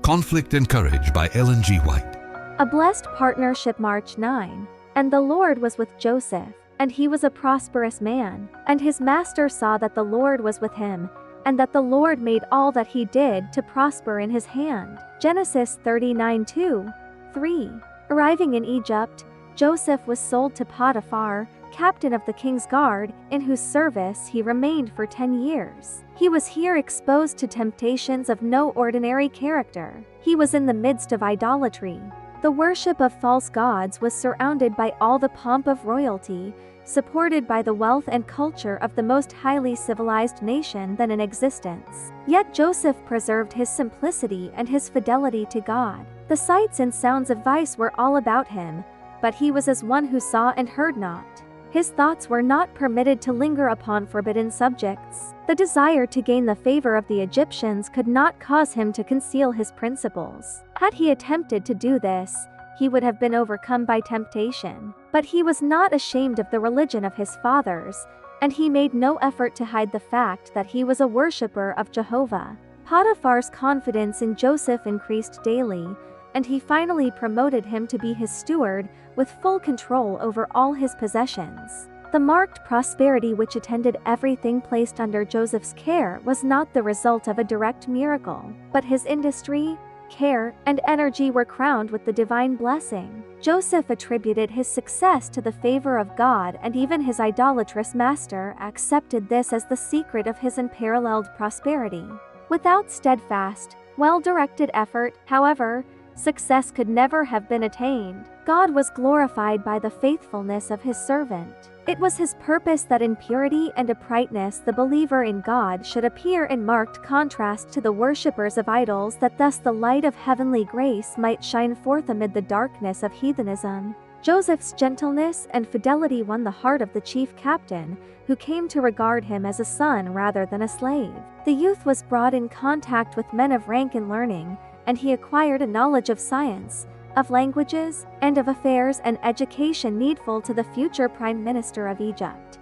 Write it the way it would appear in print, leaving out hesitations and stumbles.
Conflict and Courage by Ellen G. White. A Blessed Partnership, March 9. And the Lord was with Joseph, and he was a prosperous man, and his master saw that the Lord was with him, and that the Lord made all that he did to prosper in his hand. Genesis 39:2-3. Arriving in Egypt, Joseph was sold to Potiphar, captain of the king's guard, in whose service he remained for 10 years. He was here exposed to temptations of no ordinary character. He was in the midst of idolatry. The worship of false gods was surrounded by all the pomp of royalty, supported by the wealth and culture of the most highly civilized nation then in existence. Yet Joseph preserved his simplicity and his fidelity to God. The sights and sounds of vice were all about him, but he was as one who saw and heard not. His thoughts were not permitted to linger upon forbidden subjects. The desire to gain the favor of the Egyptians could not cause him to conceal his principles. Had he attempted to do this, he would have been overcome by temptation. But he was not ashamed of the religion of his fathers, and he made no effort to hide the fact that he was a worshipper of Jehovah. Potiphar's confidence in Joseph increased daily, and he finally promoted him to be his steward, with full control over all his possessions. The marked prosperity which attended everything placed under Joseph's care was not the result of a direct miracle, but his industry, care, and energy were crowned with the divine blessing. Joseph attributed his success to the favor of God, and even his idolatrous master accepted this as the secret of his unparalleled prosperity. Without steadfast, well-directed effort, however, success could never have been attained. God was glorified by the faithfulness of his servant. It was his purpose that in purity and uprightness the believer in God should appear in marked contrast to the worshippers of idols, that thus the light of heavenly grace might shine forth amid the darkness of heathenism. Joseph's gentleness and fidelity won the heart of the chief captain, who came to regard him as a son rather than a slave. The youth was brought in contact with men of rank and learning, and he acquired a knowledge of science, of languages, and of affairs and education needful to the future prime minister of Egypt.